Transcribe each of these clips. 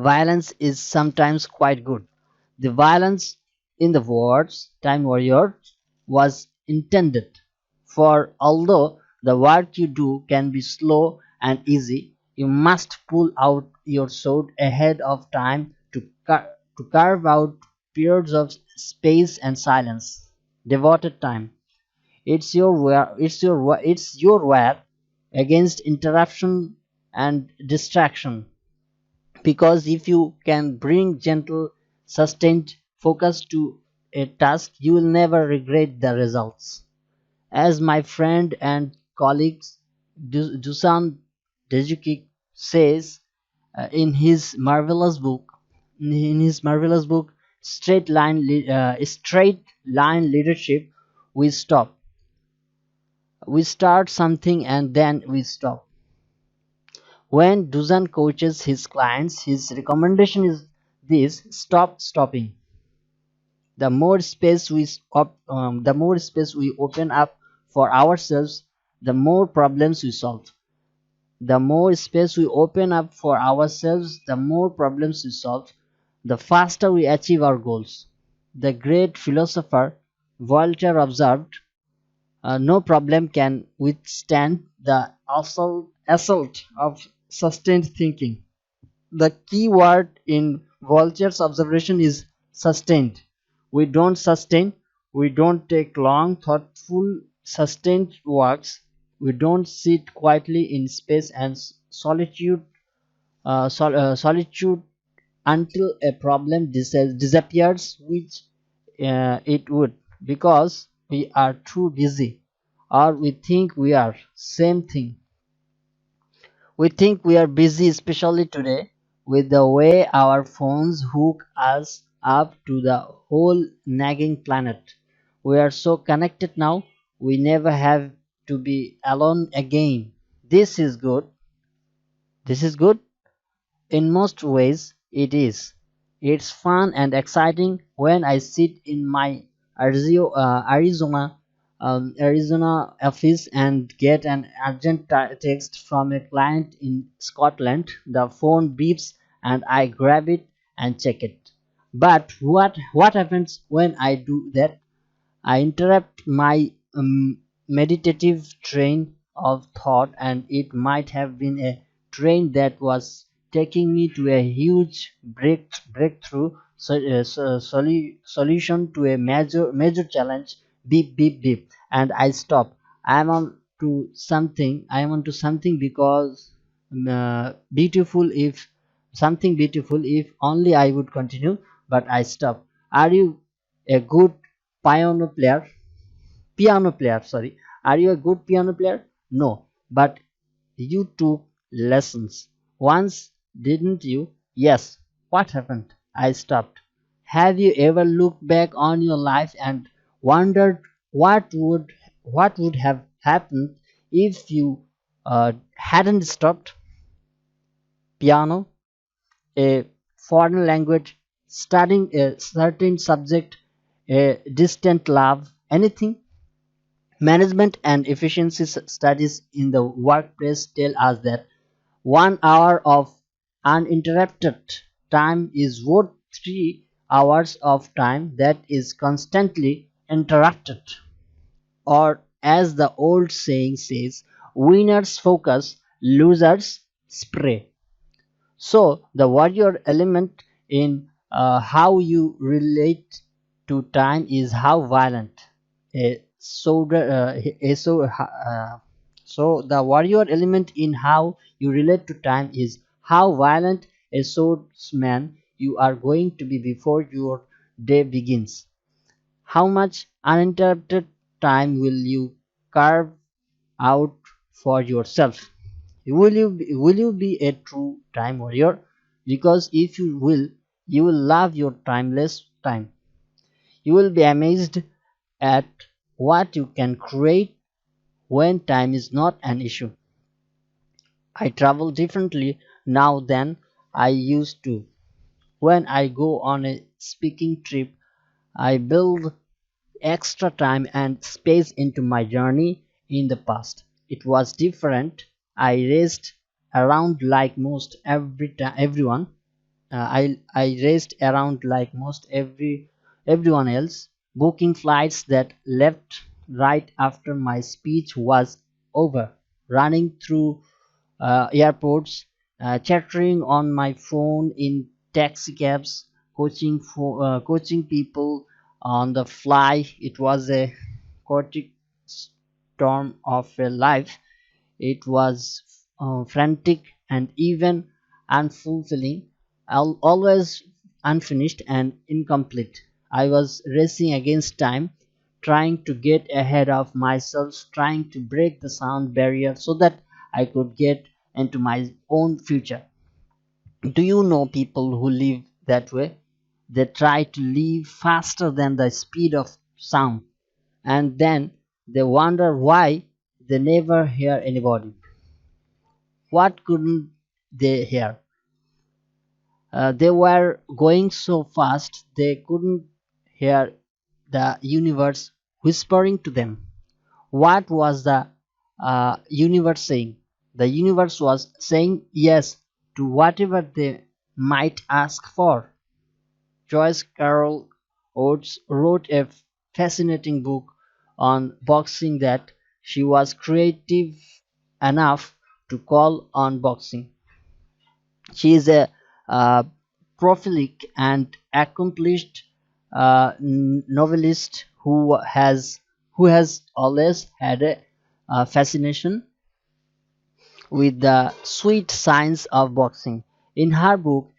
Violence is sometimes quite good. The violence in the words Time Warrior was intended for. Although the work you do can be slow and easy, you must pull out your sword ahead of time to carve out periods of space and silence. Devoted time. It's your war against interruption and distraction, because if you can bring gentle sustained focus to a task, you will never regret the results. As my friend and colleague Dusan Dejuki says, in his marvelous book Straight Line Leadership, we stop we start something and then we stop. When Dusan coaches his clients, his recommendation is this: stop stopping. The more space we open up for ourselves, the more problems we solve. The more space we open up for ourselves, the more problems we solve, the faster we achieve our goals. The great philosopher Voltaire observed, no problem can withstand the assault of sustained thinking. The key word in Voltaire's observation is sustained. We don't sustain, we don't take long, thoughtful, sustained walks, we don't sit quietly in space and solitude until a problem disappears, which it would, because we are too busy, or we think we are. Same thing. We think we are busy, especially today, with the way our phones hook us up to the whole nagging planet. We are so connected now, we never have to be alone again. This is good. This is good. In most ways, it is. It's fun and exciting when I sit in my Arizona office and get an urgent text from a client in Scotland. The phone beeps and I grab it and check it. But what happens when I do that? I interrupt my meditative train of thought, and it might have been a train that was taking me to a huge breakthrough solution to a major challenge. Beep beep beep, and I stop. I am on to something because beautiful. If something beautiful, if only I would continue, but I stop. Are you a good piano player? Sorry, are you a good piano player? No, but you took lessons once, didn't you? Yes. What happened? I stopped. Have you ever looked back on your life and wondered what would have happened if you hadn't stopped? Piano, a foreign language, studying a certain subject, a distant love, anything. Management and efficiency studies in the workplace tell us that 1 hour of uninterrupted time is worth 3 hours of time that is constantly interrupted. Or, as the old saying says, winners focus, losers spray. So, the warrior element in how you relate to time is how violent a soldier. So, the warrior element in how you relate to time is how violent a swordsman you are going to be before your day begins. How much uninterrupted time will you carve out for yourself? Will you be a true time warrior? Because if you will, you will love your timeless time. You will be amazed at what you can create when time is not an issue. I travel differently now than I used to. When I go on a speaking trip, I build extra time and space into my journey. In the past, it was different. I raced around like most everyone. I raced around like most everyone else, booking flights that left right after my speech was over, running through airports, chattering on my phone in taxi cabs, coaching people on the fly. It was a chaotic storm of a life. It was frantic and even unfulfilling, always unfinished and incomplete. I was racing against time, trying to get ahead of myself, trying to break the sound barrier so that I could get into my own future. Do you know people who live that way? They try to live faster than the speed of sound, and then they wonder why they never hear anybody. What couldn't they hear? They were going so fast they couldn't hear the universe whispering to them. What was the universe saying? The universe was saying yes to whatever they might ask for. Joyce Carol Oates wrote a fascinating book on boxing that she was creative enough to call on boxing. She is a uh, prolific and accomplished novelist who has always had a fascination with the sweet science of boxing. In her book,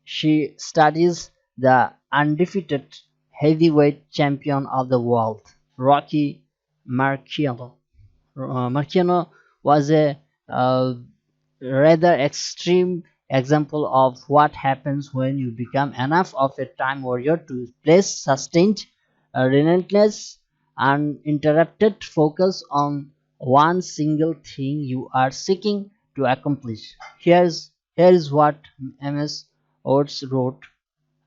she studies the undefeated heavyweight champion of the world, Rocky Marciano. Marciano was a uh, rather extreme example of what happens when you become enough of a time warrior to place sustained, relentless, uninterrupted focus on one single thing you are seeking to accomplish. Here is what MS Oates wrote.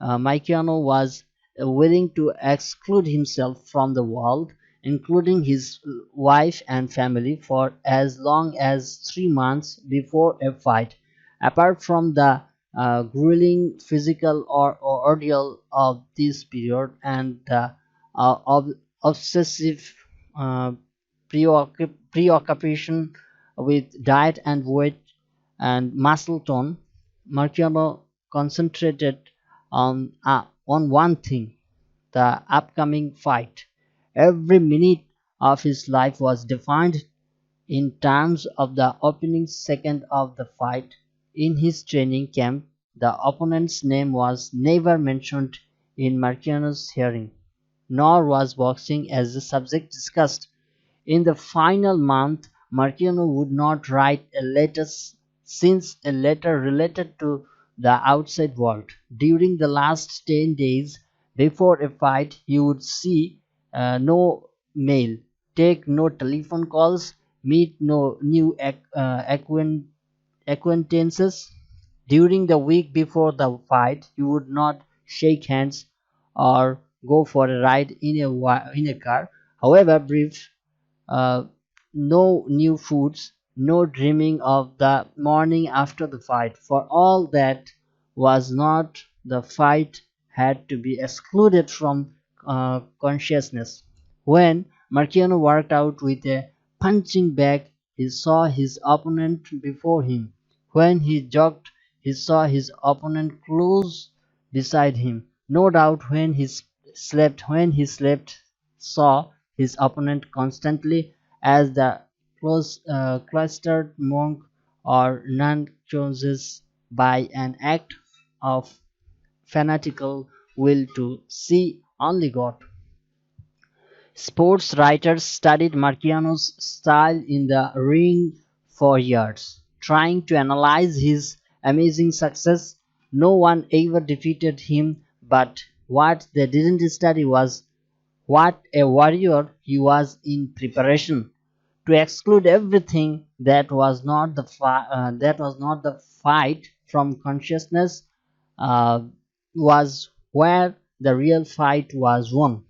Maikiano was willing to exclude himself from the world, including his wife and family, for as long as 3 months before a fight. Apart from the grueling physical or ordeal of this period and the obsessive uh, preoccupation with diet and weight and muscle tone, Marciano concentrated on one thing: the upcoming fight. Every minute of his life was defined in terms of the opening second of the fight. In his training camp, the opponent's name was never mentioned in Marciano's hearing, nor was boxing as a subject discussed. In the final month, Marciano would not write a letter since a letter related to the outside world. During the last 10 days before a fight, he would see no mail, take no telephone calls, meet no new acquaintances. During the week before the fight, he would not shake hands or go for a ride in a car, however brief. uh, no new foods, no dreaming of the morning after the fight. For all that was not the fight had to be excluded from consciousness. When Marciano worked out with a punching bag, he saw his opponent before him. When he jogged, he saw his opponent close beside him. No doubt when he slept, saw his opponent constantly as the cloistered monk or nun chooses by an act of fanatical will to see only God. Sports writers studied Marciano's style in the ring for years, trying to analyze his amazing success. No one ever defeated him, but what they didn't study was what a warrior he was in preparation. To exclude everything that was not the fight from consciousness uh, was where the real fight was won.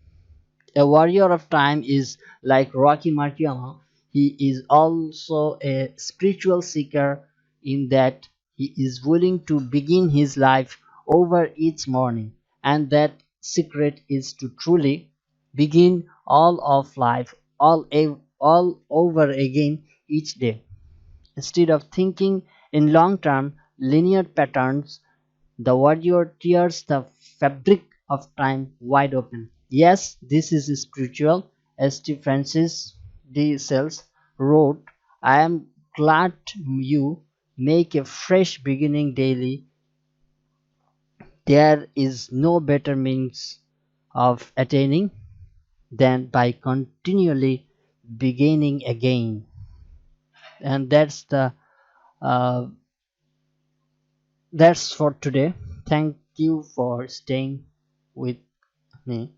A warrior of time is like Rocky Marciano. He is also a spiritual seeker in that he is willing to begin his life over each morning, and that secret is to truly begin all of life all over again each day. Instead of thinking in long term linear patterns, the warrior tears the fabric of time wide open. Yes, this is spiritual. As St. Francis de Sales wrote, I am glad you make a fresh beginning daily. There is no better means of attaining than by continually beginning again. And uh, that's for today. Thank you for staying with me.